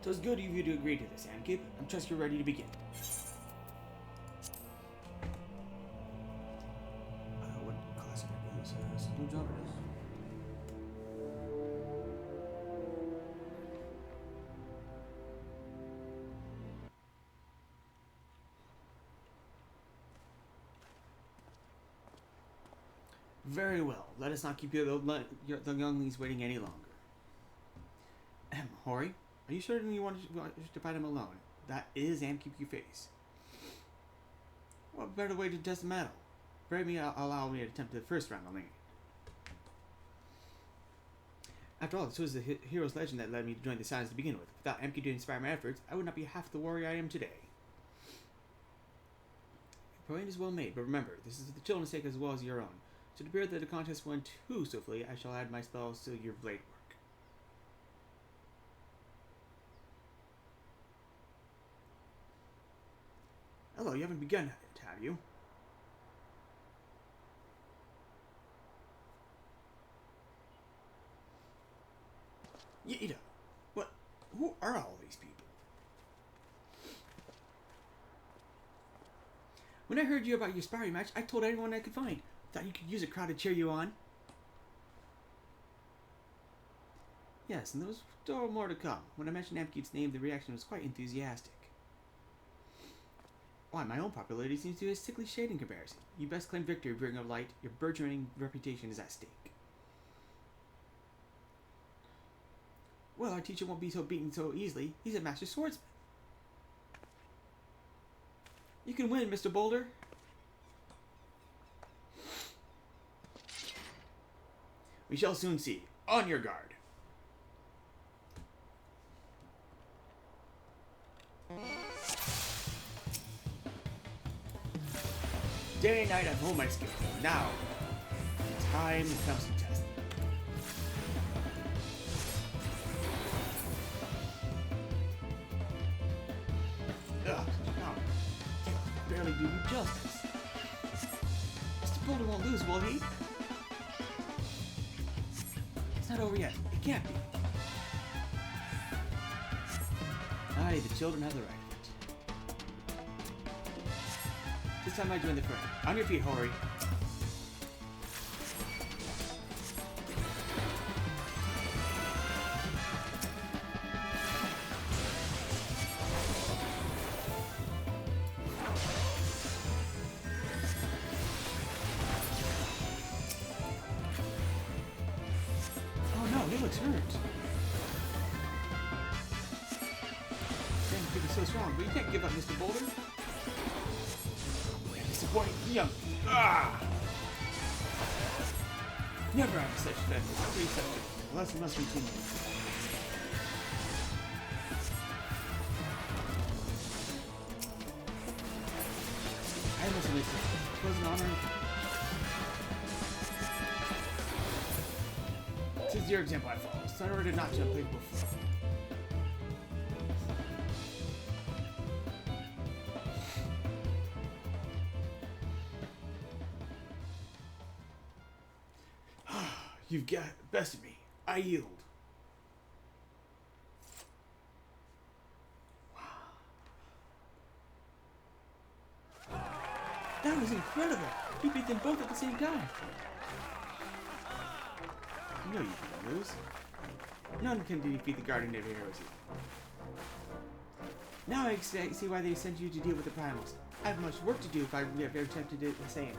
So it's good of you to agree to this, Amkip. I trust you're ready to begin. What class interview is this? No job it is. Very well. Let us not keep the younglings waiting any longer. Hori, are you certain you want to fight him alone? That is Amkip you face. What better way to test the metal? Brave me, allow me to attempt the first round on me. After all, this was the hero's legend that led me to join the Silence to begin with. Without Amkip to inspire my efforts, I would not be half the warrior I am today. Your point is well made, but remember, this is for the children's sake as well as your own. So to appear that the contest went too swiftly, I shall add my spells to your blade work. Hello, you haven't begun yet, have you? Yida, what? Who are all these people? When I heard you about your sparring match, I told everyone I could find. Thought you could use a crowd to cheer you on. Yes, and there was still more to come. When I mentioned Amkip's name, the reaction was quite enthusiastic. Why, my own popularity seems to be a sickly shade in comparison. You best claim victory, Bringer of Light. Your burgeoning reputation is at stake. Well, our teacher won't be beaten so easily. He's a master swordsman. You can win, Mr. Boulder. We shall soon see. On your guard. Day and night I've honed my skill. Now, time comes to test. Ugh, no. You barely do me justice. Mr. Boulder won't lose, will he? It's not over yet. It can't be. Aye, the children have the right. This time I join the fray. On your feet, Hori. Oh no, he looks hurt. Damn, kid is so strong, but you can't give up, Mr. Boulder. Disappointing young. Ah! Never have such thing. Unless it must continue. I must have missed it. It was an honor. This is your example I follow. So in order to not to have played before. You've got bested me. I yield. Wow. That was incredible. You beat them both at the same time. You know you can't lose. None can defeat the Guardian of Heroes. Now I see why they sent you to deal with the primals. I have much work to do if I have ever attempted to do the same.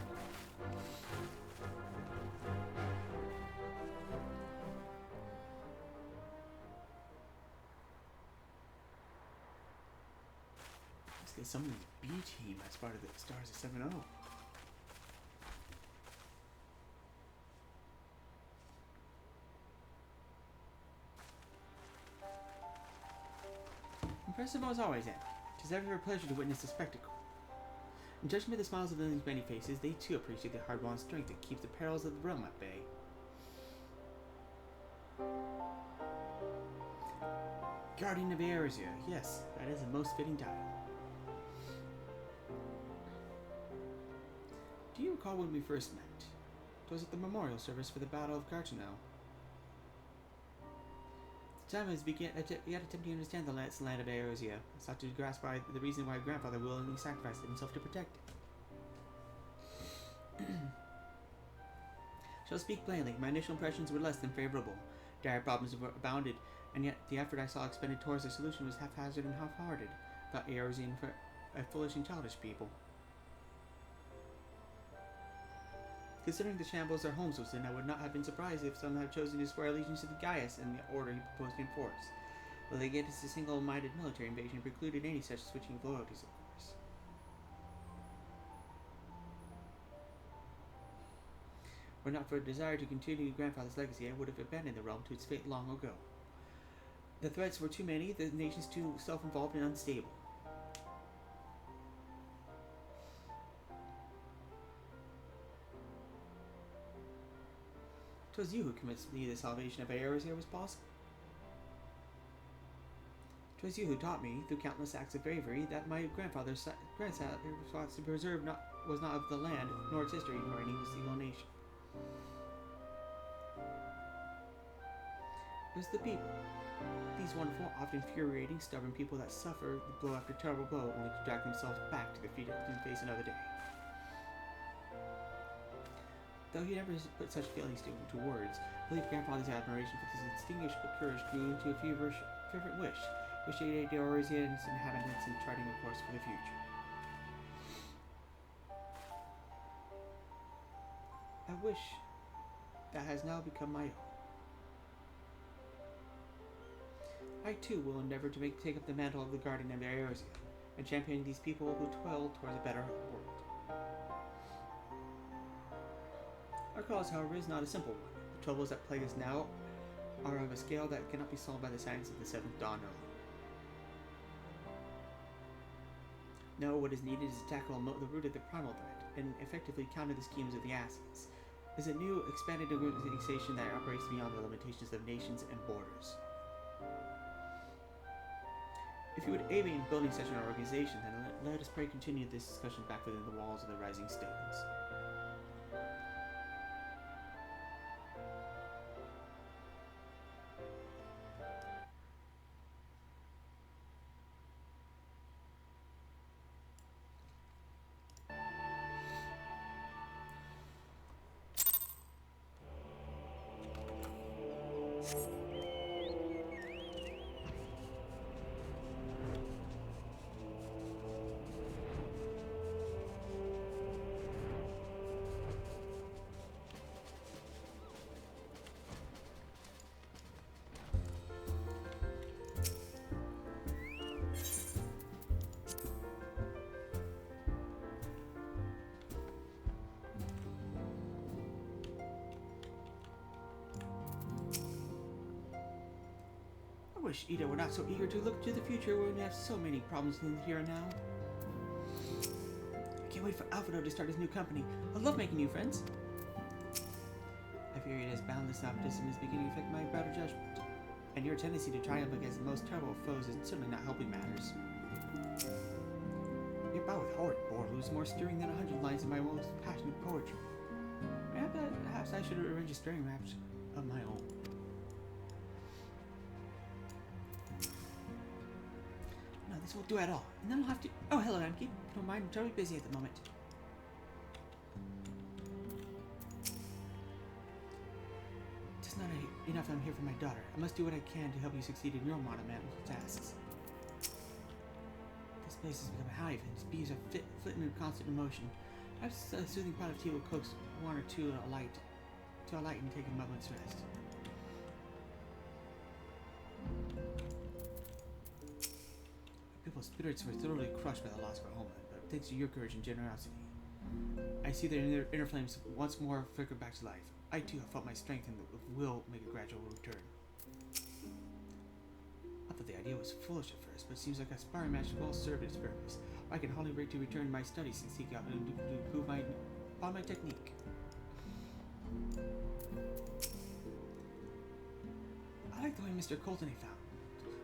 Someone's B team as part of the Stars of 7-0. Impressive as always, Anna. It is ever a pleasure to witness the spectacle. In judging by the smiles of these many faces, they too appreciate the hard-won strength that keeps the perils of the realm at bay. Guardian of Arizia, yes, that is a most fitting title. Do you recall when we first met? It was at the memorial service for the Battle of Carchano. Simon began yet attempting to understand the land of Eorzea. I sought to grasp the reason why grandfather willingly sacrificed himself to protect it. Shall speak plainly, my initial impressions were less than favorable. Dire problems abounded, and yet the effort I saw expended towards their solution was haphazard and half-hearted. Thought Eorzean for a foolish and childish people. Considering the shambles their homes was in, I would not have been surprised if some had chosen to swear allegiance to the Gaius and the order he proposed to enforce. Though they against a single-minded military invasion precluded any such switching of loyalties, of course. Were it not for a desire to continue grandfather's legacy, I would have abandoned the realm to its fate long ago. The threats were too many, the nations too self-involved and unstable. 'Twas you who convinced me the salvation of Eorzea was possible. 'Twas you who taught me, through countless acts of bravery, that my grandfather's response to preserve was not of the land, nor its history, nor any single nation. It was the people. These wonderful, often infuriating, stubborn people that suffer blow after terrible blow only to drag themselves back to their feet and face another day. Though he never put such feelings into words, I believe grandfather's admiration for his distinguished courage grew into a fervent wish to aid Eorzea and its inhabitants in charting a course for the future. A wish that has now become my own. I too will endeavor to take up the mantle of the guardian of Eorzea and champion these people who toil towards a better world. Our cause, however, is not a simple one. The troubles that plague us now are of a scale that cannot be solved by the science of the seventh dawn alone. No, what is needed is to tackle the root of the primal threat and effectively counter the schemes of the assassins. Is a new, expanded organization that operates beyond the limitations of nations and borders. If you would aid me in building such an organization, then let us pray continue this discussion back within the walls of the Rising Stones. I wish Ida were not so eager to look to the future when we have so many problems in the here and now. I can't wait for Alfredo to start his new company. I love making new friends. I fear Ida's boundless optimism is beginning to affect my better judgment, and your tendency to triumph against the most terrible foes is certainly not helping matters. Your bout with horrid bore lose more stirring than 100 lines of my most passionate poetry. Perhaps I should arrange a stirring match of my own. No, this won't do at all. And then I'll have to... Oh, hello, Amkip. Don't mind, I'm terribly busy at the moment. It's not enough I'm here for my daughter. I must do what I can to help you succeed in your monumental tasks. This place has become a hive, and its bees are flitting in constant emotion. Perhaps a soothing pot of tea will coax one or two to alight and take a moment's rest. People's spirits were thoroughly crushed by the loss of our homeland, but thanks to your courage and generosity, I see their inner flames once more flicker back to life. I too have felt my strength and will make a gradual return. I thought the idea was foolish at first, but it seems like a sparring match well served its purpose. I can hardly wait to return to my studies and seek out and to improve upon my technique. I like the way Mr. Colton found.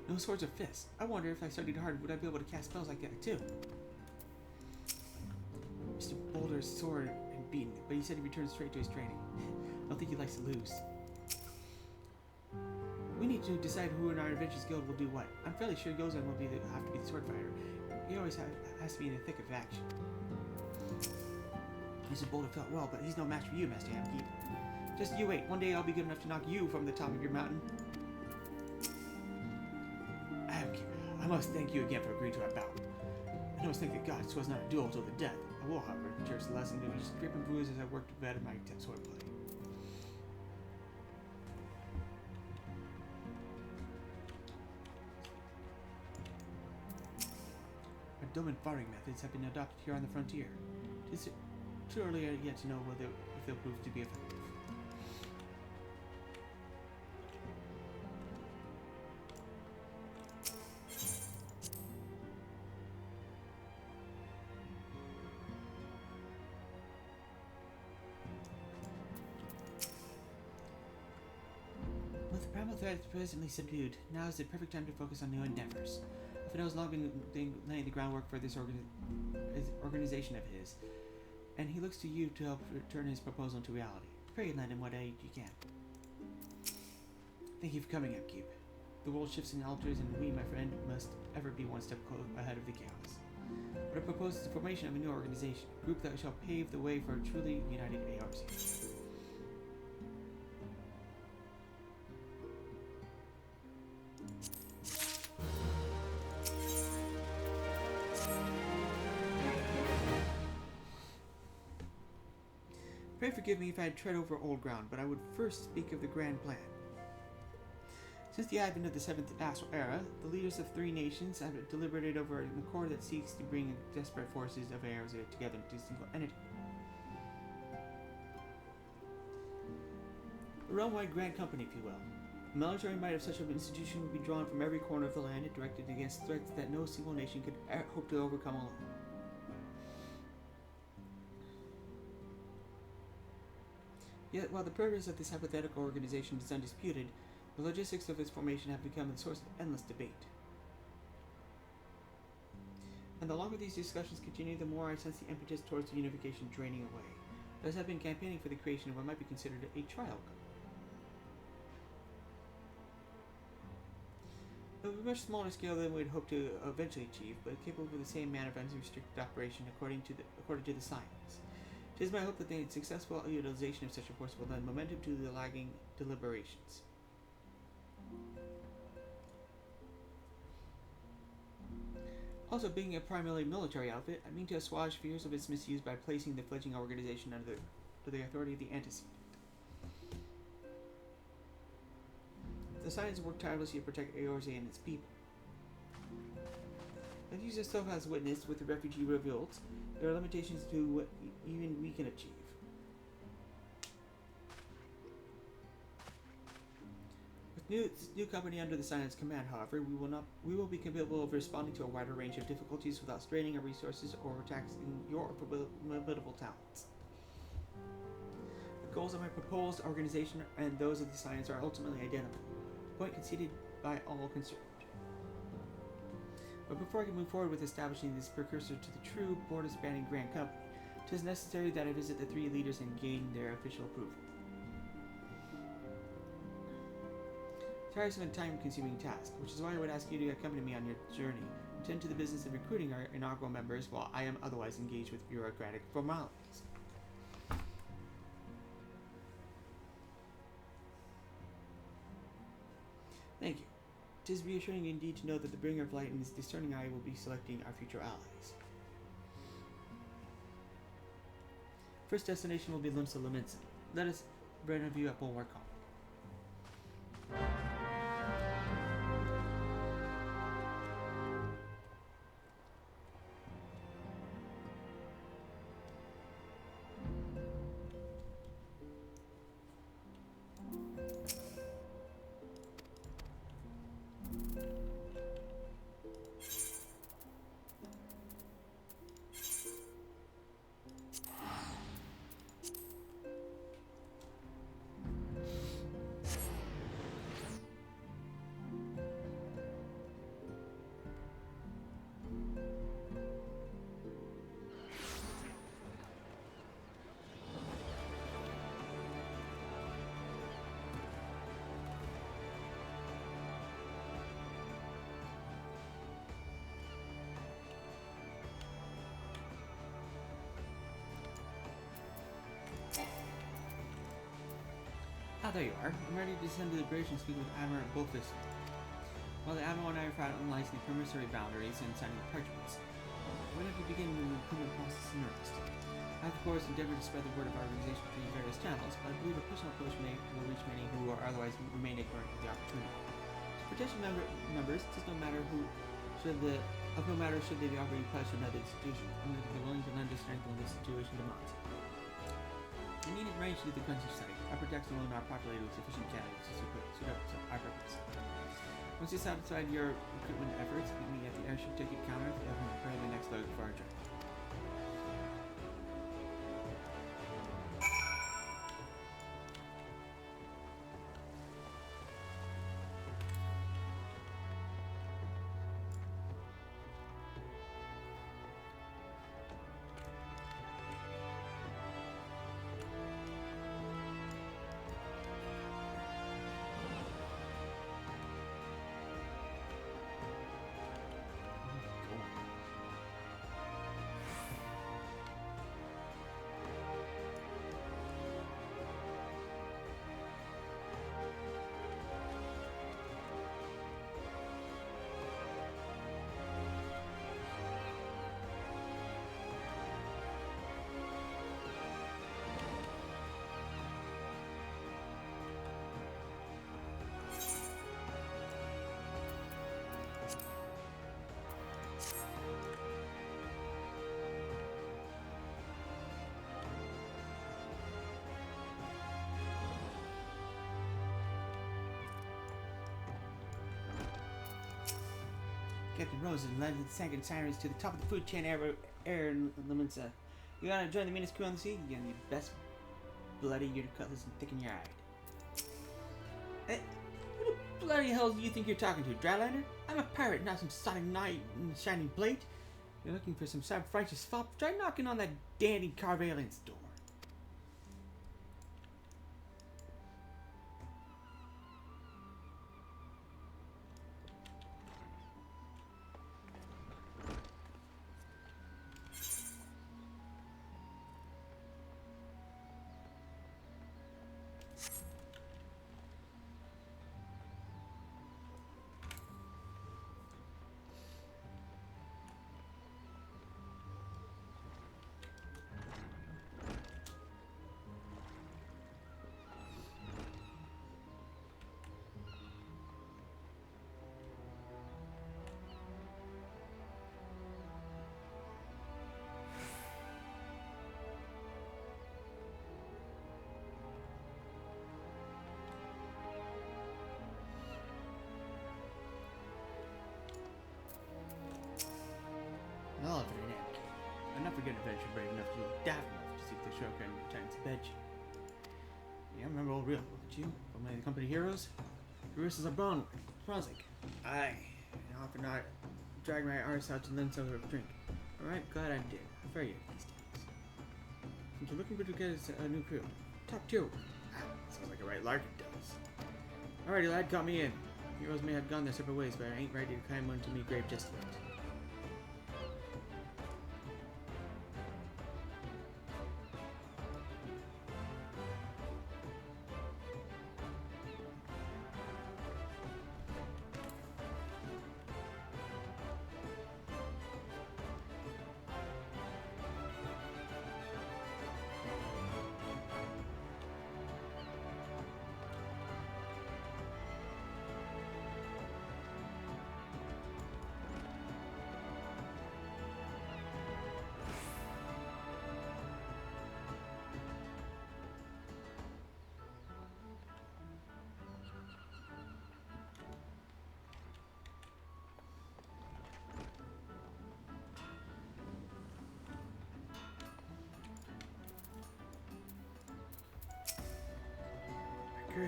No swords or fists. I wonder if I studied hard, would I be able to cast spells like that too? Mr. Boulder is sore and beaten, but he said he returned straight to his training. I don't think he likes to lose. We need to decide who in our adventures guild will do what. I'm fairly sure Yozan will have to be the sword fighter. He always has to be in the thick of action. Mr. Boulder felt well, but he's no match for you, Master Amkip. Just you wait. One day I'll be good enough to knock you from the top of your mountain. Amkip, I must thank you again for agreeing to our bout. I always think that God, this was not a duel till the death. I will, however, cherish the lesson to each grip and bruise as I work to better my swordplay. Our dome and firing methods have been adopted here on the frontier. It is too early yet to know if they'll prove to be effective. With the primal threat presently subdued, now is the perfect time to focus on new endeavors. Fino has long been laying the groundwork for this organization of his, and he looks to you to help turn his proposal into reality. Pray and lend him what aid you can. Thank you for coming, Amkip. The world shifts and alters, and we, my friend, must ever be one step ahead of the chaos. What I propose is the formation of a new organization, a group that shall pave the way for a truly united ARC. Pray forgive me if I tread over old ground, but I would first speak of the grand plan. Since the advent of the 7th Astral Era, the leaders of 3 nations have deliberated over an accord that seeks to bring disparate forces of ARs together into a single entity. A realm-wide grand company, if you will. The military might of such an institution would be drawn from every corner of the land and directed against threats that no single nation could hope to overcome alone. Yet, while the purpose of this hypothetical organization is undisputed, the logistics of its formation have become the source of endless debate. And the longer these discussions continue, the more I sense the impetus towards the unification draining away. Thus, I've been campaigning for the creation of what might be considered a trial company. Of a much smaller scale than we'd hope to eventually achieve, but capable of the same manner of unrestricted operation according to the science. It is my hope that the successful utilization of such a force will lend momentum to the lagging deliberations. Also, being a primarily military outfit, I mean to assuage fears of its misuse by placing the fledgling organization under the authority of the antecedent. The Science work tirelessly to protect Eorzea and its people. As you yourself has witnessed with the refugee revolts, there are limitations to what even we can achieve. With this new company under the Science command, however, we will be capable of responding to a wider range of difficulties without straining our resources or taxing your formidable talents. The goals of my proposed organization and those of the Science are ultimately identical, a point conceded by all concerned. But before I can move forward with establishing this precursor to the true border-spanning Grand Company, it is necessary that I visit the 3 leaders and gain their official approval. Tiresome and time-consuming task, which is why I would ask you to accompany me on your journey, and tend to the business of recruiting our inaugural members while I am otherwise engaged with bureaucratic formalities. Thank you. It is reassuring indeed to know that the bringer of light and his discerning eye will be selecting our future allies. First destination will be Limsa Laminsa. Let us rendezvous at Bulwark Hall. Ah, there you are. I'm ready to descend to the bridge and speak with Admiral Bullfist. While the Admiral and I are finalizing the permissive boundaries and signing the parchments, when did we begin the recruitment process in earnest? I have, of course, endeavored to spread the word of our organization through various channels, but I believe a personal approach will reach many who are otherwise remain ignorant of the opportunity. To potential members, it does no matter should they be offering pledge to another institution, only that they're willing to lend their strength when this situation demands it. I need it arranged to the countryside. Our protection will not populated with sufficient candidates to suit up to our purpose. Once you've satisfied your recruitment efforts, meet me at the airship ticket counter to prepare the next load for our journey. Captain Rose has led the second sirens to the top of the food chain air limits. You wanna join the meanest crew on the sea? You got the best bloody unit cutlass and thicken your eye. Who the bloody hell do you think you're talking to, Dryliner? I'm a pirate, not some sonic knight in shining plate. You're looking for some self-righteous fop? Try knocking on that dandy Carvalian's door. All of it in Amkip. I'm not forgetting adventure brave enough to do daft enough to seek the Shoka and return to bed. Yeah, remember old real, don't you? From the company heroes? Your wrists are bone. Prozik. Aye. And often not drag my arse out to lend some of a drink. Alright, glad I did. I'm very good these days. Since you're looking for to get a new crew. Top 2. Sounds like a right lark it does. Alrighty lad, got me in. Heroes may have gone their separate ways, but I ain't ready to climb one to me grave just yet.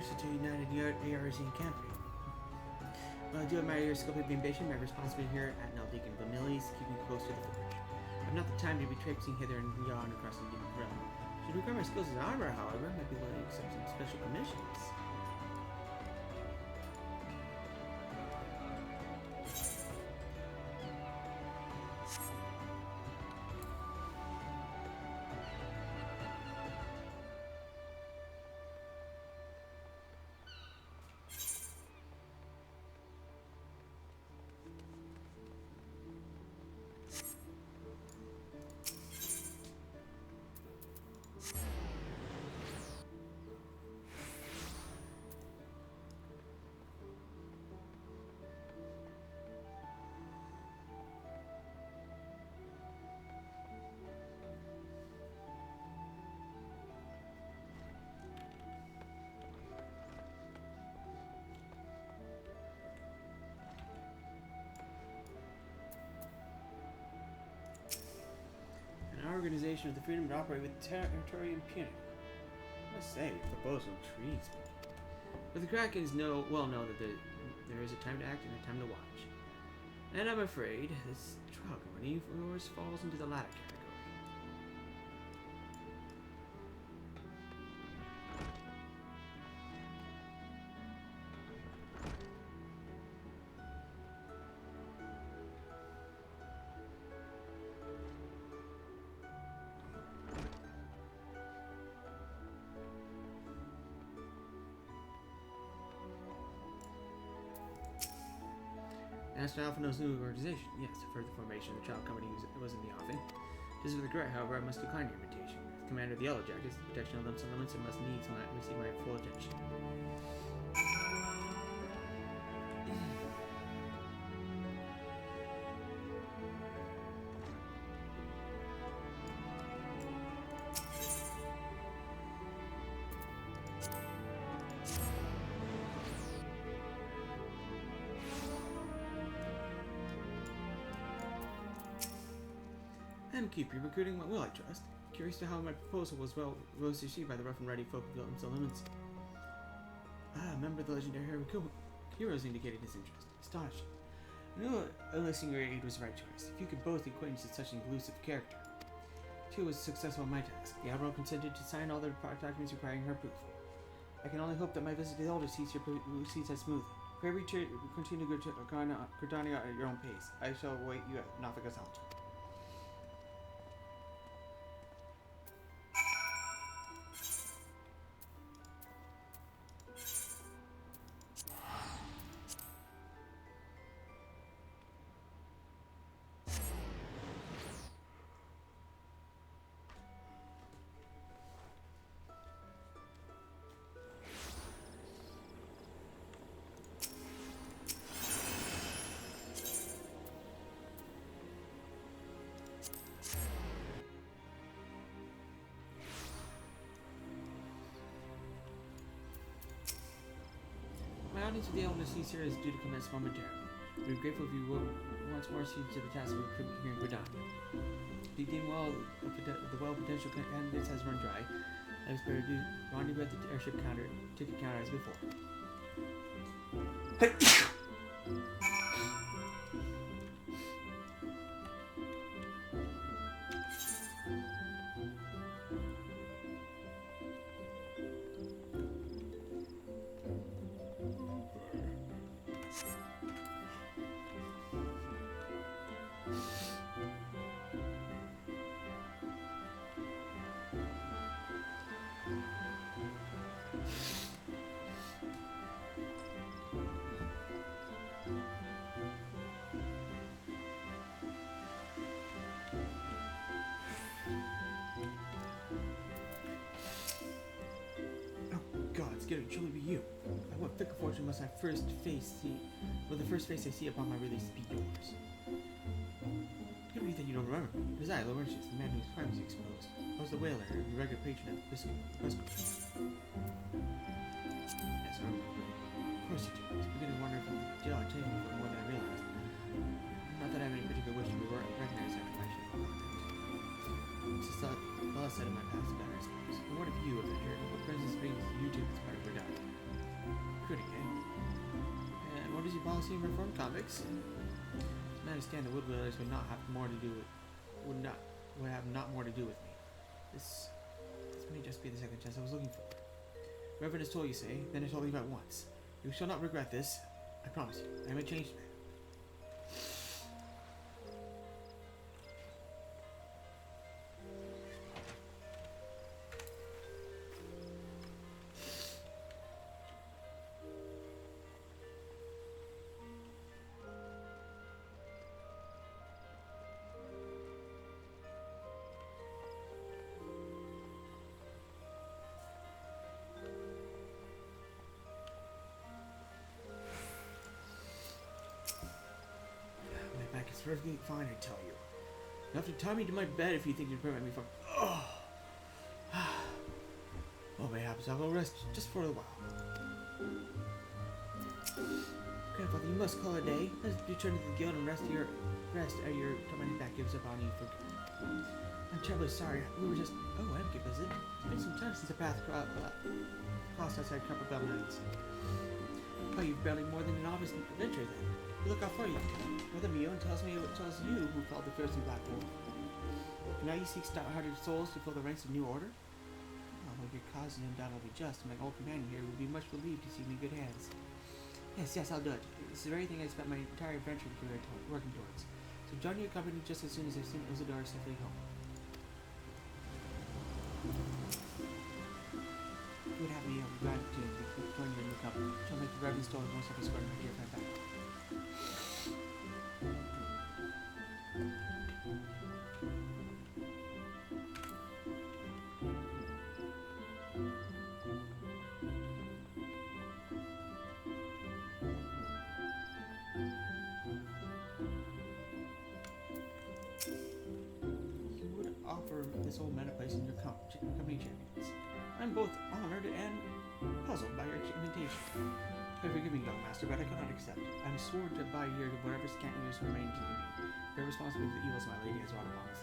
To United ARR's encampment. While I do admire your scope of ambition, my responsibility here at Naldeacon Vanilli is keeping close to the forge. I have not the time to be traipsing hither and yon across the human realm. Should require my skills as an armor, however, I might be willing to accept some special commissions. organization with the freedom to operate with territory impunity. I must say, your proposal intrigues me. But the Krakens well know that there is a time to act and a time to watch. And I'm afraid this trial company of yours falls into the latter category. National Alpha knows new organization. Yes, I've heard the formation of the child company was in the offing. Just with regret, however, I must decline your invitation. As commander of the Yellow Jackets, the protection of lumps and limits, and must needs receive my full attention. Amkip, your recruiting went well, I trust. Curious to how my proposal was received by the rough and ready folk of Gilton's Elements. A member of the legendary heroes indicated his interest. Astonishing. I knew enlisting your aid was the right choice. If you could both acquaintance with such an elusive character. She was successful in my task. The Admiral consented to sign all the documents requiring her approval. I can only hope that my visit to the Elder sees as smoothly. Pray continue Gridania at your own pace. I shall await you at Nafika's altar. My audience with the Elder Caesar is due to commence momentarily. We are grateful if you will once more see to the task of recruitment here in Gridania. If you deem the potential candidates has run dry, I was prepared to rendezvous at the airship ticket counter as before. It would truly be you. By what fickle fortune must the first face I see upon my release be yours? It could be that you don't remember me. It was I, Laurentius, the man whose crimes you exposed. I was the whaler and the regular patron of the Biscuit. Yes, I remember. Of course you do. I was beginning to wonder if the jail had taken me for more than I realized. Not that I have any particular wish to be recognized after my ship. It's just thought the last side of my past better, I suppose. But what of you, Avenger? What presence brings you to this part of your diet? Recruiting, eh? And what is your policy in reform convicts? I understand the Woodwheelers would have not more to do with me. This may just be the second chance I was looking for. Reverend has told you, say, then I shall leave at once. You shall not regret this. I promise you. I am a changed man. It's perfectly fine, I tell you. You have to tie me to my bed if you think you'd prevent me from... Oh! Well, mayhaps I will rest just for a while. Grandfather, you must call it a day. Let's return to the guild and rest at your... Till my back gives up on you for good. I'm terribly sorry. We were just... Oh, Amkip, is it? It's been some time since I crossed outside Copper Bell Nights. Oh, you've barely more than a novice adventurer then. Look out for you. Brother Mio tells me it was you who felled the fierce and black wolf. And now you seek stout-hearted souls to fill the ranks of New Order? Well, your cause is undoubtedly just, and my old companion here would be much relieved to see me in good hands. Yes, I'll do it. It's the very thing I spent my entire adventure career working towards. So join your company just as soon as Isidore is safely home. If you would have me, I'll be glad to join your new company. She'll make the revenue store most of us going to dear friend back. This old man a place in your company champions. I'm both honored and puzzled by your invitation. Forgive me, young master, but I cannot accept it. I'm sworn to buy here whatever scant years remain to me. Bear responsibility for the evils my lady has wrought upon us.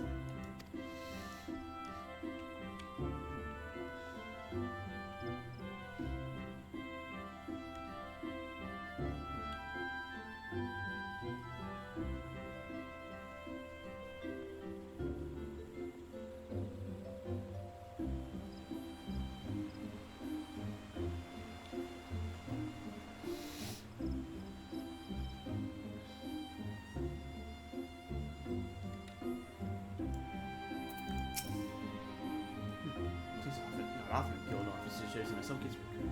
Often killed officers and some kids were good.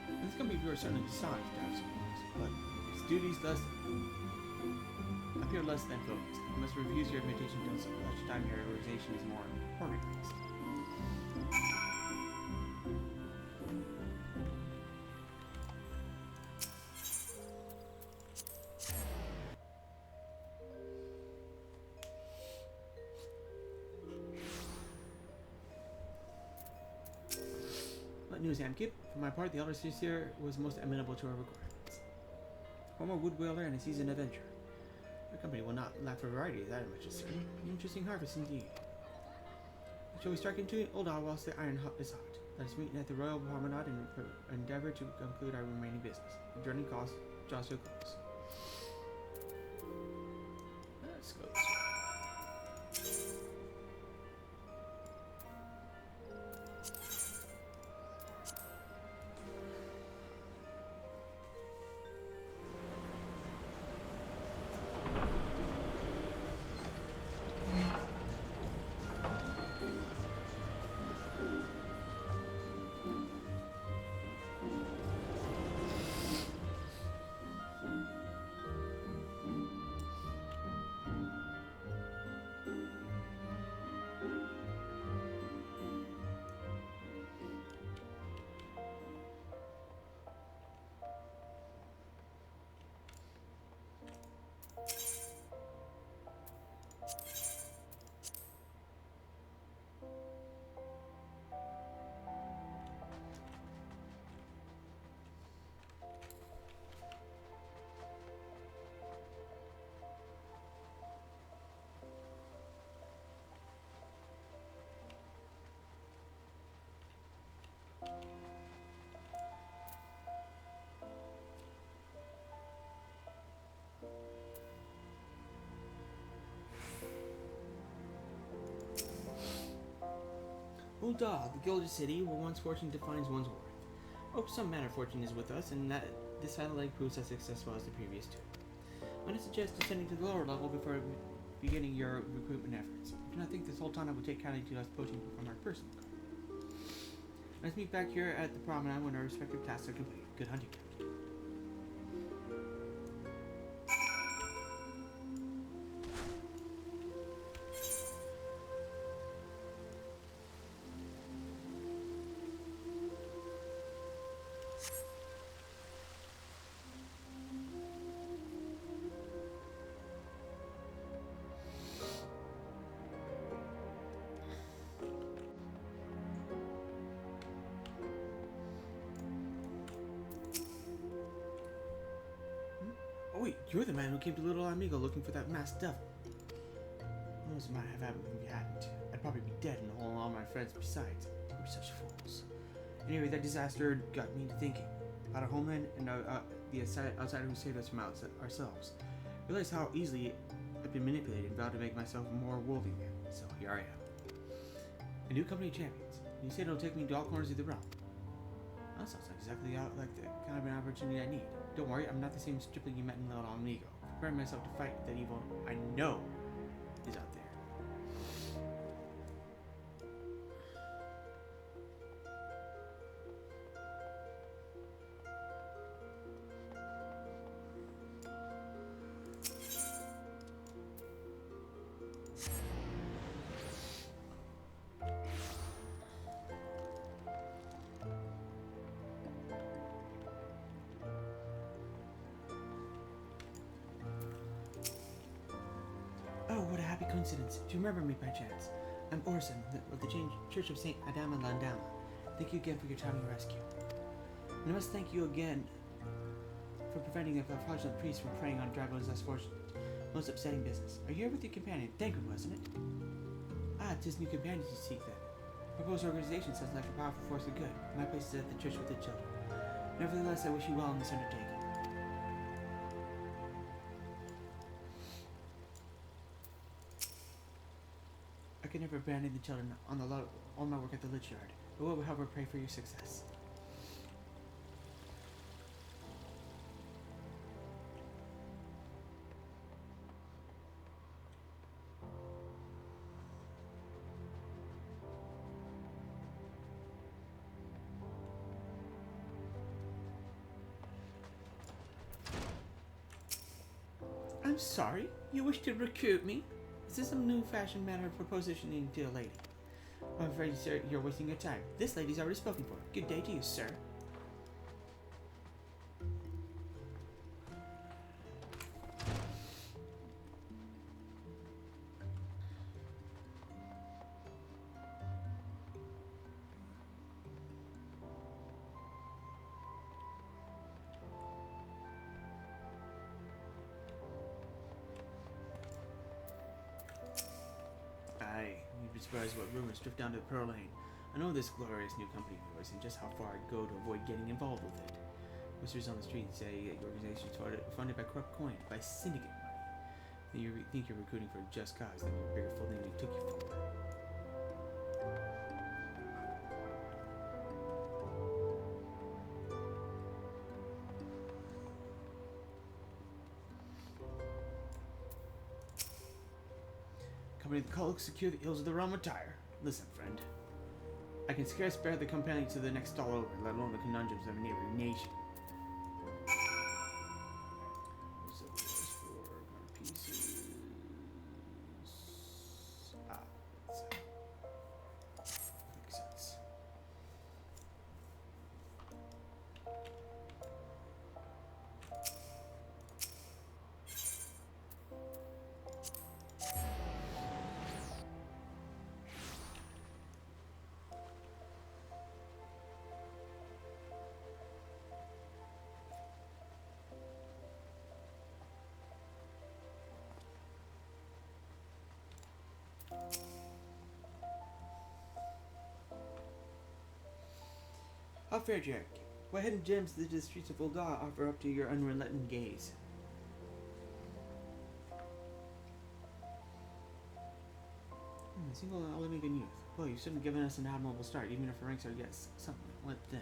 And this company viewer certainly decides to have some rules, but its duties thus appear less than focused. You must refuse your invitation until such time your organization is more organized. News, Amkip. For my part, the elder sister was most amenable to our requirements. Former woodwheeler and a seasoned adventurer. Our company will not lack for variety, that much is certain. An interesting harvest indeed. Shall we strike into it? Old hour whilst the iron is hot. Let us meet at the Royal Promenade and endeavor to conclude our remaining business. The journey draws to a close. Let's go this way. Huldah, the gilded city where one's fortune defines one's worth. Hope some manner fortune is with us, and that this satellite proves as successful as the previous two. I'm going to suggest descending to the lower level before beginning your recruitment efforts. I do not think the Sultana will take kindly to us poaching from our personal guard. Let's meet back here at the promenade when our respective tasks are complete. Good hunting, Captain. Oh wait, you're the man who came to Little Amigo looking for that masked devil. Those might have happened if you hadn't. I'd probably be dead and all my friends besides. We're such fools. Anyway, that disaster got me to thinking about our homeland and the outsider who saved us from ourselves. I realized how easily I've been manipulated and vowed to make myself more worldly man. So here I am. A new company of champions. You said it'll take me to all corners of the realm. That sounds exactly like the kind of an opportunity I need. Don't worry, I'm not the same stripling you met in Little Omnigo. Preparing myself to fight that evil I know is out there. Oh, what a happy coincidence. Do you remember me by chance? I'm Orson, of the Church of St. Adama Landama. Thank you again for your timely rescue. And I must thank you again for preventing the fraudulent priest from preying on Drago's less fortunate. Most upsetting business. Are you here with your companion? Thank you, wasn't it? Ah, 'tis new companions you seek then. Proposed organization sounds like a powerful force of good. My place is at the church with the children. Nevertheless, I wish you well in this undertaking. I can never abandon the children on my work at the Lich Yard, but will however pray for your success. I'm sorry? You wish to recruit me? Is this some new-fashioned manner of propositioning to a lady? I'm afraid, sir, you're wasting your time. This lady's already spoken for. Good day to you, sir. You'd be surprised what rumors drift down to the Pearl Lane. I know this glorious new company of yours and just how far I'd go to avoid getting involved with it. Whispers on the street say your organization is funded by corrupt coin, by syndicate money. You think you're recruiting for a just cause, then you're a bigger fool than they took you for. Company of the cult secure the ills of the realm retire. Listen, friend. I can scarce bear the company to the next stall over, let alone the conundrums of a neighboring nation. So there's 4 more pieces. Makes sense. How fared you, Amkip? What hidden gems did the streets of Ul'dah offer up to your unrelenting gaze? A single living youth. Well, you've certainly given us an admirable start, even if our ranks are yet somewhat thin.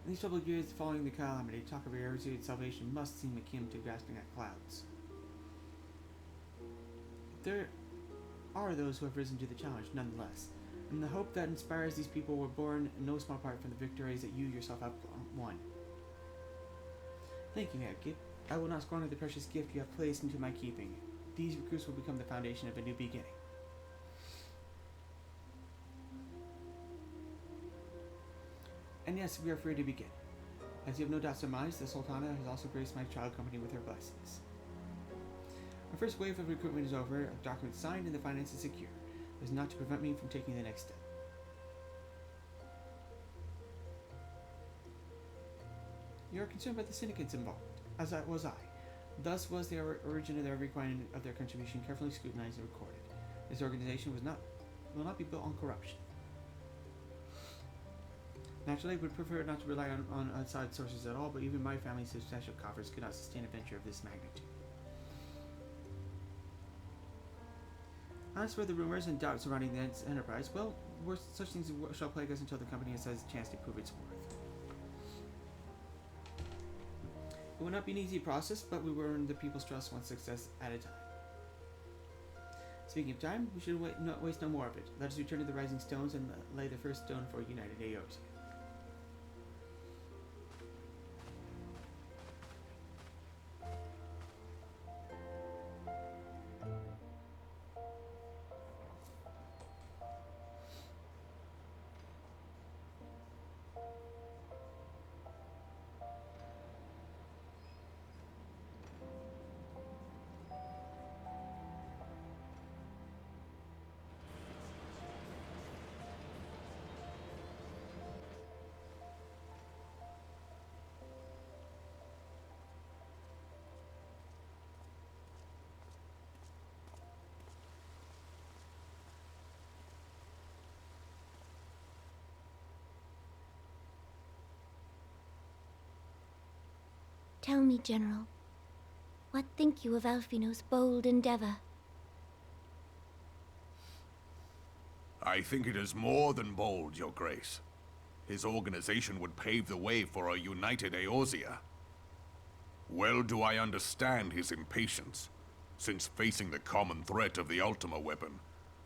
In these troubled years following the calamity, talk of your heresy salvation must seem akin to grasping at clouds. There are those who have risen to the challenge, nonetheless, and the hope that inspires these people were born in no small part from the victories that you yourself have won. Thank you, Amkip. I will not squander the precious gift you have placed into my keeping. These recruits will become the foundation of a new beginning. And yes, we are free to begin. As you have no doubt surmised, the Sultana has also graced my child company with her blessings. My first wave of recruitment is over, a document signed, and the finances secure. It is not to prevent me from taking the next step. You are concerned about the syndicates involved, as was I. Thus was the origin of their requirement of their contribution carefully scrutinized and recorded. This organization will not be built on corruption. Naturally, I would prefer not to rely on outside sources at all, but even my family's substantial coffers could not sustain a venture of this magnitude. As for the rumors and doubts surrounding the enterprise, well, such things shall plague us until the company has a chance to prove its worth. It will not be an easy process, but we will earn the people's trust one success at a time. Speaking of time, we should not waste no more of it. Let us return to the Rising Stones and lay the first stone for a united Eorzea. Tell me, General, what think you of Alfino's bold endeavor? I think it is more than bold, Your Grace. His organization would pave the way for a united Eorzea. Well do I understand his impatience, since facing the common threat of the Ultima weapon,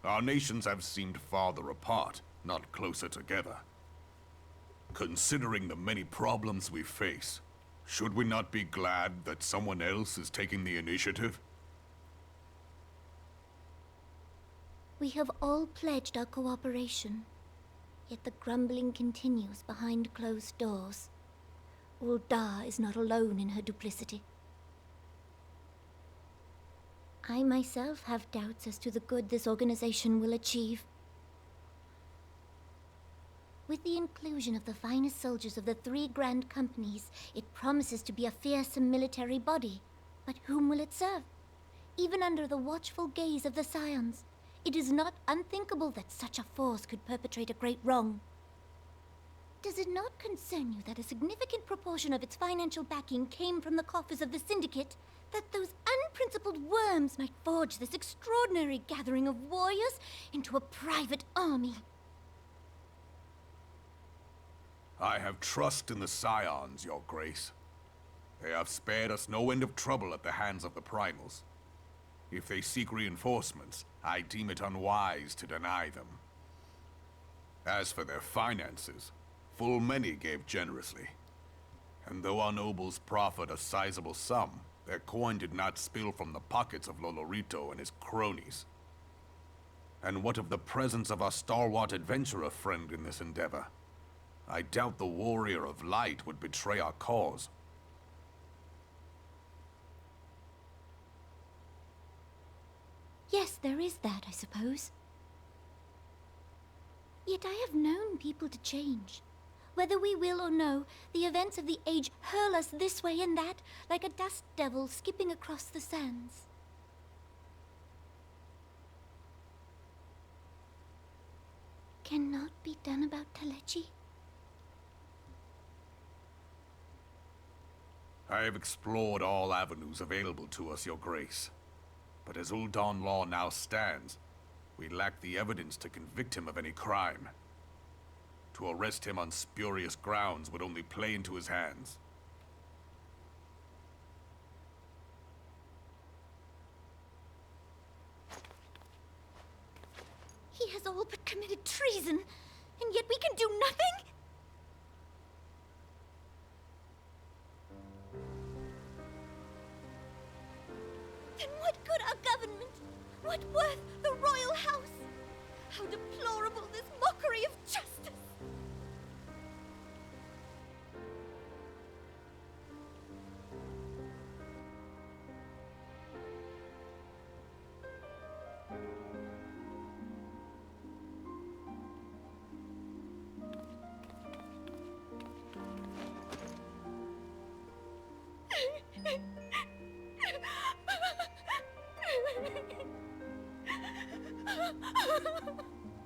our nations have seemed farther apart, not closer together. Considering the many problems we face, should we not be glad that someone else is taking the initiative? We have all pledged our cooperation, yet the grumbling continues behind closed doors. Ul'dah is not alone in her duplicity. I myself have doubts as to the good this organization will achieve. With the inclusion of the finest soldiers of the 3 grand companies, it promises to be a fearsome military body. But whom will it serve? Even under the watchful gaze of the Scions, it is not unthinkable that such a force could perpetrate a great wrong. Does it not concern you that a significant proportion of its financial backing came from the coffers of the Syndicate? That those unprincipled worms might forge this extraordinary gathering of warriors into a private army? I have trust in the Scions, Your Grace. They have spared us no end of trouble at the hands of the Primals. If they seek reinforcements, I deem it unwise to deny them. As for their finances, full many gave generously. And though our nobles proffered a sizable sum, their coin did not spill from the pockets of Lolorito and his cronies. And what of the presence of our stalwart adventurer friend in this endeavor? I doubt the Warrior of Light would betray our cause. Yes, there is that, I suppose. Yet I have known people to change. Whether we will or no, the events of the age hurl us this way and that, like a dust devil skipping across the sands. Cannot be done about Kalechi? I have explored all avenues available to us, Your Grace. But as Ul'dah law now stands, we lack the evidence to convict him of any crime. To arrest him on spurious grounds would only play into his hands. He has all but committed treason, and yet we can do nothing? Then what good our government? What worth the royal house? How deplorable this mockery of justice!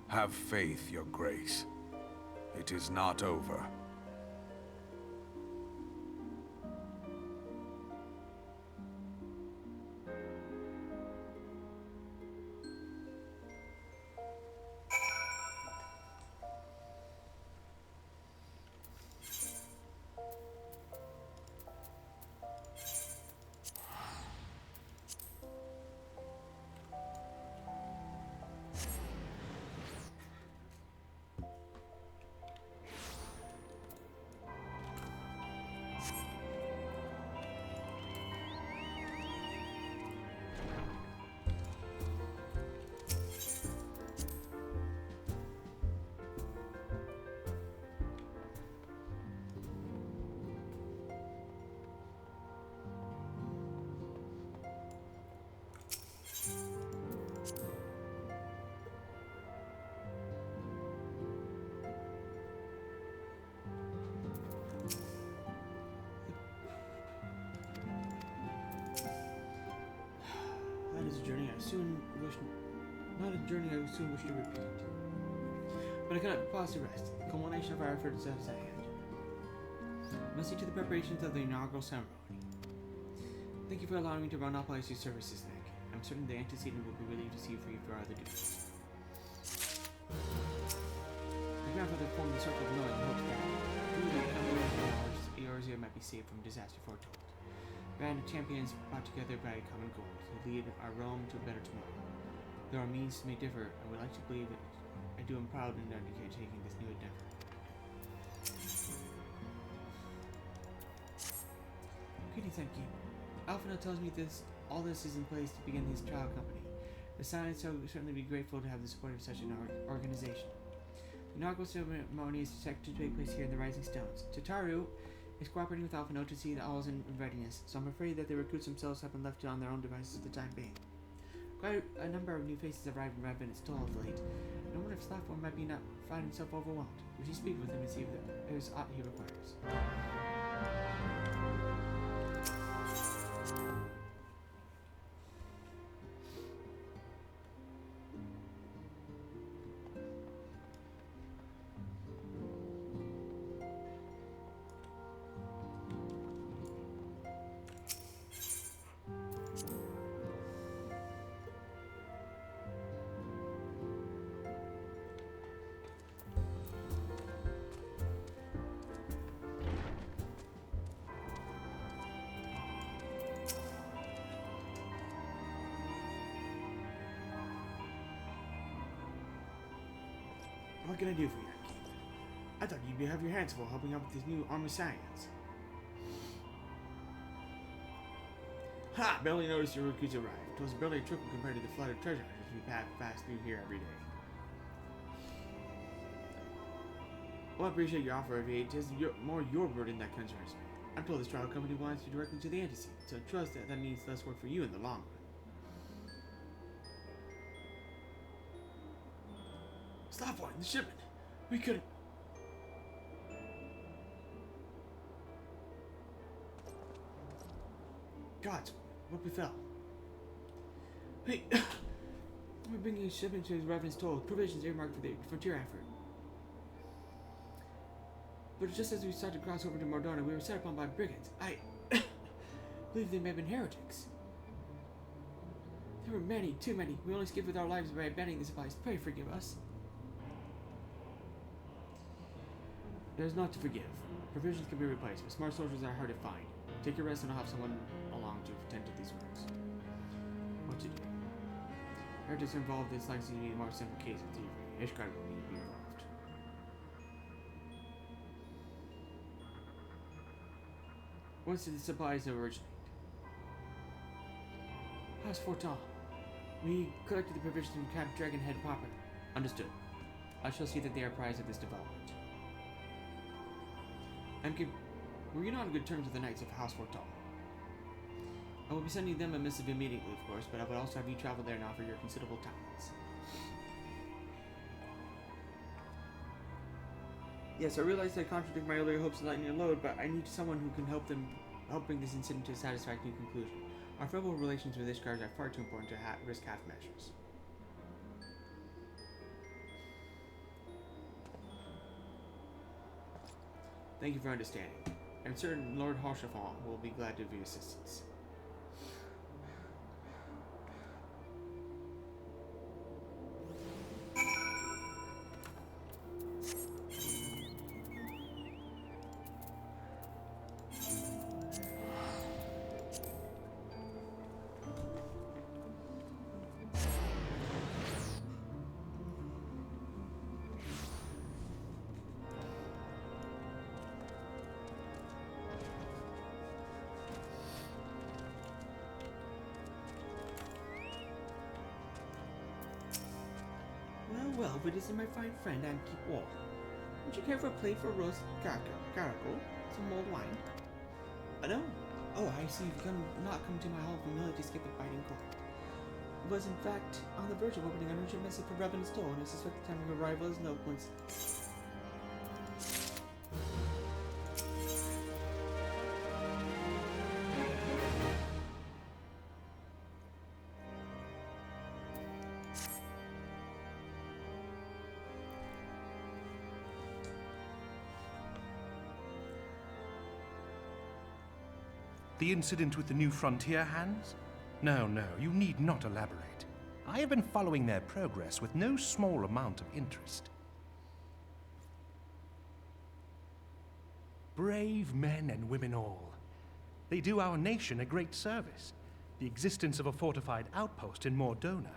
Have faith, Your Grace. It is not over. That is a journey I soon wish, not a journey I soon wish to repeat. But I cannot pause to rest. The culmination of our efforts is at hand. I must see to the preparations of the inaugural ceremony. Thank you for allowing me to monopolize your services, Nick. I'm certain the antecedent will be relieved to see you free for other duties. My grandfather formed the circle of knowing and hoped that through the ARR's might be saved from disaster foretold. Band of champions brought together by a common goal to lead our Rome to a better tomorrow. Though our means may differ, I would like to believe that I do am proud in undertaking this new endeavor. Greetings, Amkip. Alphina tells me all this is in place to begin his trial company. The Science would certainly be grateful to have the support of such an organization. The inaugural ceremony is expected to take place here in the Rising Stones. Tataru is cooperating with Alphino to see that all is in readiness, so I'm afraid that the recruits themselves have been left on their own devices for the time being. Quite a number of new faces have arrived in Reborn stall of late. No wonder if Slackform might be not find himself overwhelmed. We should speak with him and see if there is aught he requires. What can I do for you, Amkip? I thought you'd have your hands full helping out with this new army science. Ha! Barely noticed your recruits arrived. It was barely a trickle compared to the flood of treasure hunters we pass through here every day. Well, I appreciate your offer of aid. It is more your burden that concerns me. I'm told this trial company wants you directly to the antecedent, so I trust that means less work for you in the long run. Slapwine, the shipment! We couldn't... Gods, what befell? Hey, we're bringing a shipment to his reverence told, provisions earmarked for the frontier effort. But just as we started to cross over to Mordona, we were set upon by brigands. I believe they may have been heretics. There were many, too many. We only skipped with our lives by abandoning the supplies. Pray forgive us. There's naught to forgive. Provisions can be replaced, but smart soldiers are hard to find. Take your rest and I'll have someone along to attend to these works. What to do? Heretics are involved in this likely to be a more simple case of thievery. Ishgard will need to be involved. Whence did the supplies originate? House Fortal. We collected the provisions from Camp Dragonhead proper. Understood. I shall see that they are apprised of this development. Amkip, were you not on good terms with the Knights of House Fortal? I will be sending them a missive immediately, of course, but I would also have you travel there and offer your considerable talents. Yes, I realize I contradict my earlier hopes of lightening your load, but I need someone who can help bring this incident to a satisfactory conclusion. Our favorable relations with Ishgard are far too important to risk half measures. Thank you for understanding. I'm certain Lord Harshafon will be glad of your assistance. Well, but this is my fine friend, Amkip Wol. Would you care for a plate for roast caracal, some mulled wine? No? Oh, I see you've not come to my hall of humility to skip a biting cold. It was, in fact, on the verge of opening an urgent message for Revan Stoll, and I suspect the time of arrival is no coincidence. The incident with the new frontier hands? No, you need not elaborate. I have been following their progress with no small amount of interest. Brave men and women all. They do our nation a great service. The existence of a fortified outpost in Mordona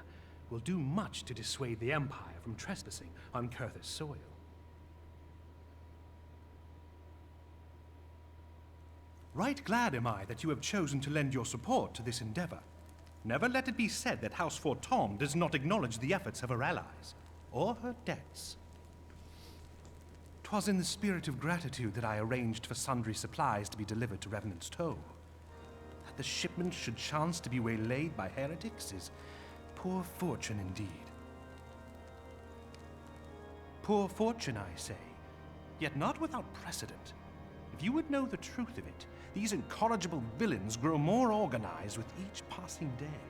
will do much to dissuade the Empire from trespassing on Kurthus soil. Right glad am I that you have chosen to lend your support to this endeavor. Never let it be said that House Fortom does not acknowledge the efforts of her allies, or her debts. 'Twas in the spirit of gratitude that I arranged for sundry supplies to be delivered to Revenant's Toll. That the shipment should chance to be waylaid by heretics is poor fortune indeed. Poor fortune, I say, yet not without precedent. If you would know the truth of it, these incorrigible villains grow more organized with each passing day.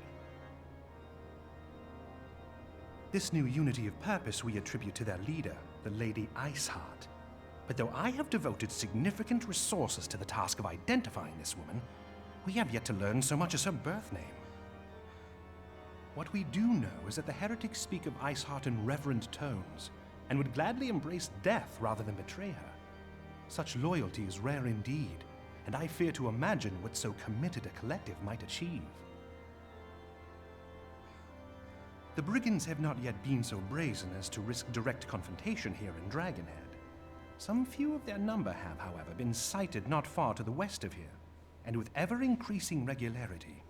This new unity of purpose we attribute to their leader, the Lady Iceheart. But though I have devoted significant resources to the task of identifying this woman, we have yet to learn so much as her birth name. What we do know is that the heretics speak of Iceheart in reverent tones, and would gladly embrace death rather than betray her. Such loyalty is rare indeed, and I fear to imagine what so committed a collective might achieve. The brigands have not yet been so brazen as to risk direct confrontation here in Dragonhead. Some few of their number have, however, been sighted not far to the west of here, and with ever-increasing regularity.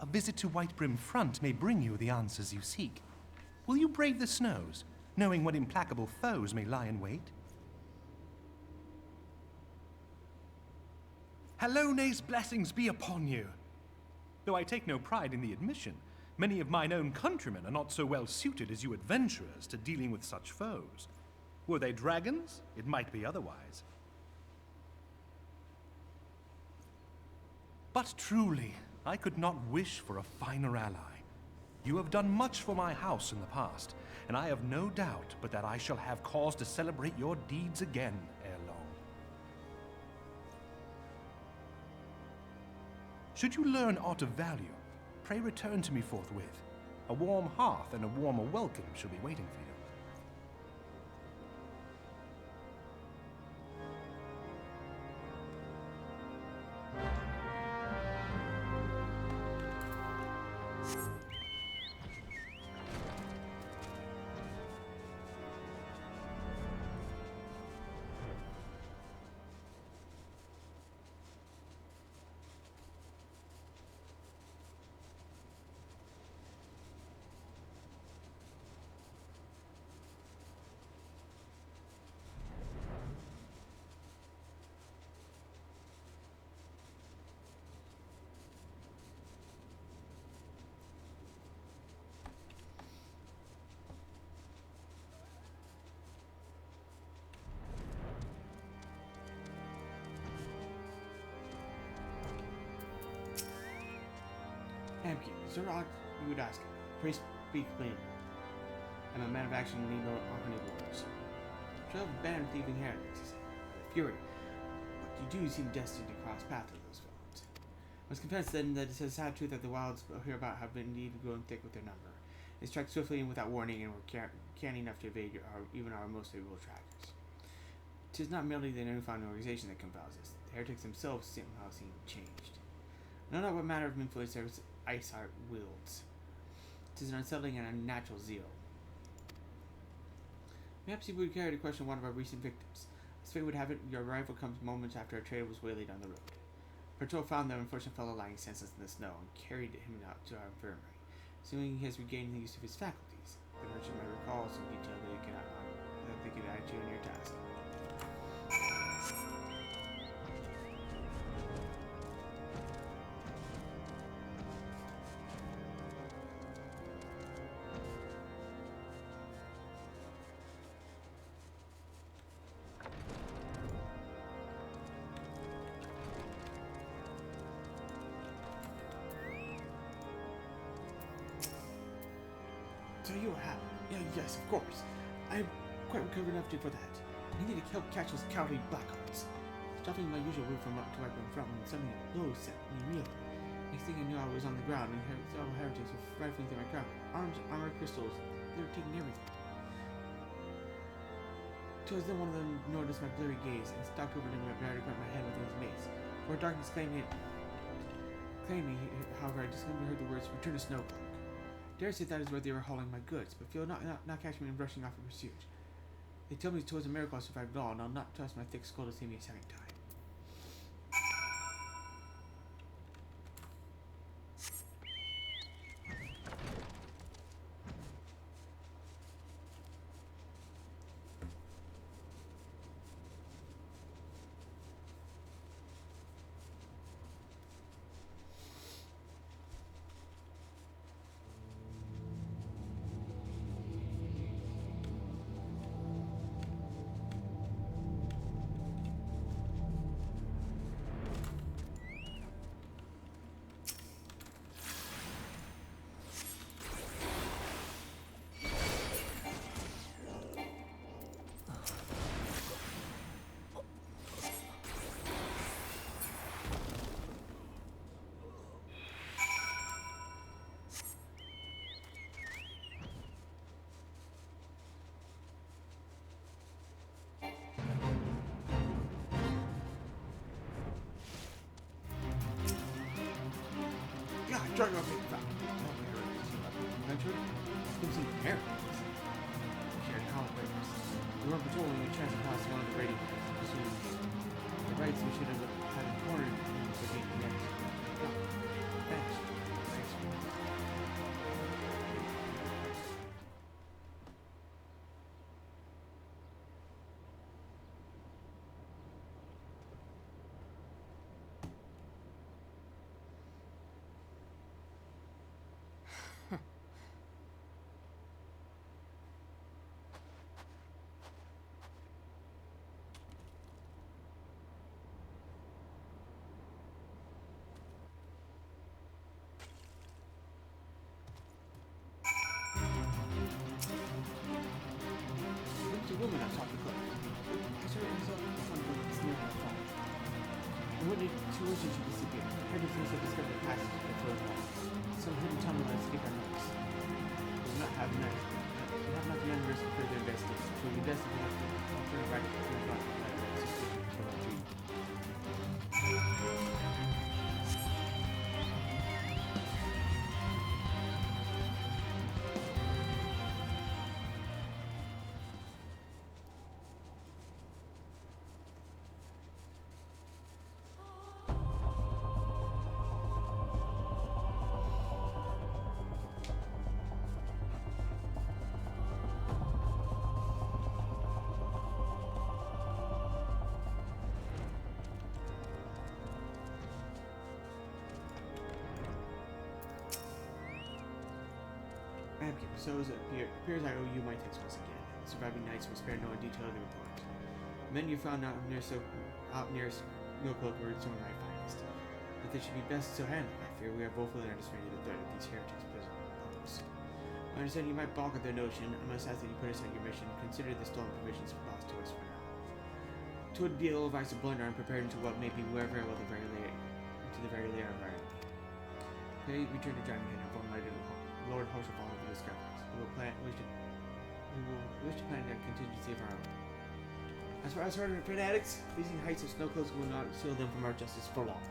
A visit to Whitebrim Front may bring you the answers you seek. Will you brave the snows, knowing what implacable foes may lie in wait? Halone's blessings be upon you! Though I take no pride in the admission, many of mine own countrymen are not so well suited as you adventurers to dealing with such foes. Were they dragons, it might be otherwise. But truly, I could not wish for a finer ally. You have done much for my house in the past, and I have no doubt but that I shall have cause to celebrate your deeds again ere long. Should you learn aught of value, pray return to me forthwith. A warm hearth and a warmer welcome shall be waiting for you. Amkip, is there aught you would ask? Pray speak plainly. I'm a man of action and need no orders. Shall ban thieving heretics. obscurity, but you do seem destined to cross paths with those villains. I must confess then that it's a sad truth that the wilds hereabout have been indeed growing thick with their number. They strike swiftly and without warning, and were canny enough to evade even our most able trackers. 'Tis not merely the newfound organization that confounds us. The heretics themselves somehow seem changed. I know not what manner of influence their ice heart wields. 'Tis an unsettling and unnatural zeal. Perhaps you would care to question one of our recent victims. As fate would have it, your arrival comes moments after a trader was waylaid on the road. Patrol found the unfortunate fellow lying senseless in the snow and carried him out to our infirmary. Assuming he has regained the use of his faculties, the merchant might recall some detail that they can add to in your task. So you have. Yeah, yes, of course. I am quite recovered enough for that. I needed to help catch those cowardly blackguards. Stopping my usual route from up to where I've been from, and suddenly a blow set me reeling. Next thing I knew, I was on the ground, and several heretics were rifling through my crowd. Arms, armor, crystals. They were taking everything. Twas then one of them noticed my blurry gaze, and stalked over to me and tried to grab my head with his mace. For darkness claimed me, however, I distinctly heard the words, "Return to Snowcloak." Dare say that is where they were hauling my goods, but feel not catch me in rushing off in pursuit. They tell me 'twas a miracle I survived at all, and I'll not trust my thick skull to save me a second time. Drug off it. Adventure? Gives you miracles. Shared comic papers. We weren't patrolling a chance to pass one of the raiding pursuits. The rights we should have had cornered in the gate next. Thanks. Woman I talked to Chloe. I started myself in front of the snare on the phone. And when it tuition she disappeared, Heretics had discovered a passage to the closed wall. Some hidden tunnel that escaped our notice. We do not have enough members for further investigation. So we investigate to turn right to the front of the suspicion of our dream. Amkip, so it appears I owe you my thanks once again. The surviving knights will spare no detail of the report. The men you found out near Snowcloak were some of my finest. But they should be best so handled. I fear we are woefully underestimated the threat of these heretics pose. I understand you might balk at their notion. I must ask that you put aside your mission and consider the stolen provisions lost to us for now. 'Twould be ill-advised to blunder and prepare into what may be very well the very late of our They return to Dragon and inform Lord Horsefall of the discoveries. We will wish to plan a contingency of our own. As far as hardened fanatics, these heights of Snowcloaks will not seal them from our justice for long.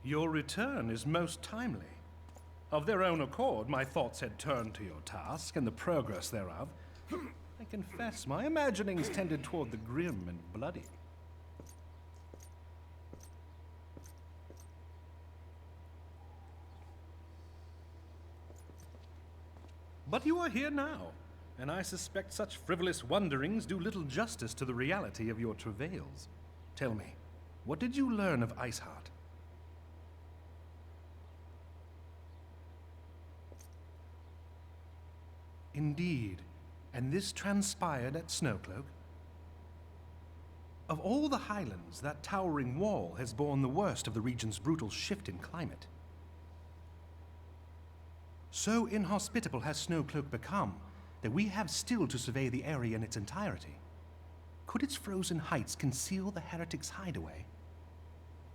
Your return is most timely. Of their own accord, my thoughts had turned to your task and the progress thereof. I confess, my imaginings tended toward the grim and bloody. But you are here now, and I suspect such frivolous wonderings do little justice to the reality of your travails. Tell me, what did you learn of Iceheart? Indeed, and this transpired at Snowcloak? Of all the highlands, that towering wall has borne the worst of the region's brutal shift in climate. So inhospitable has Snowcloak become that we have still to survey the area in its entirety. Could its frozen heights conceal the heretics' hideaway?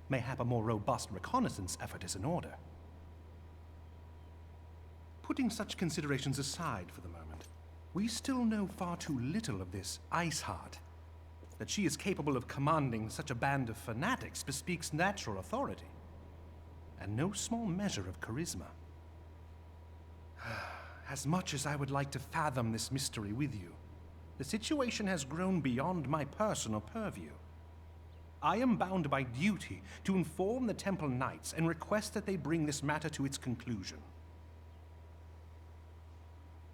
Mayhap a more robust reconnaissance effort is in order. Putting such considerations aside for the moment, we still know far too little of this Iceheart. That she is capable of commanding such a band of fanatics bespeaks natural authority, and no small measure of charisma. As much as I would like to fathom this mystery with you, the situation has grown beyond my personal purview. I am bound by duty to inform the Temple Knights and request that they bring this matter to its conclusion.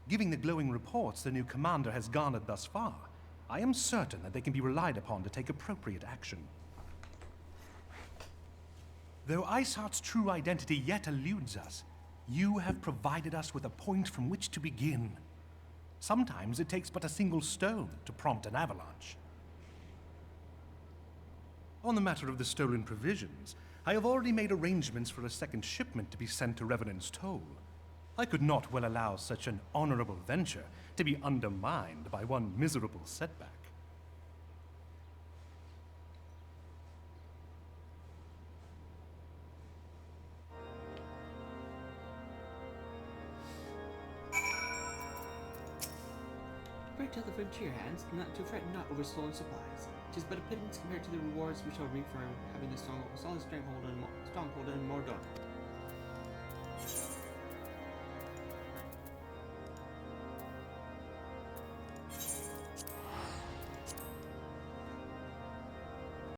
Given the glowing reports the new commander has garnered thus far, I am certain that they can be relied upon to take appropriate action. Though Iceheart's true identity yet eludes us, you have provided us with a point from which to begin. Sometimes it takes but a single stone to prompt an avalanche. On the matter of the stolen provisions, I have already made arrangements for a second shipment to be sent to Revenant's Toll. I could not well allow such an honorable venture to be undermined by one miserable setback. Pray tell the frontier hands not to fret not over stolen supplies. 'Tis but a pittance compared to the rewards we shall reap for having a solid stronghold in Mordor.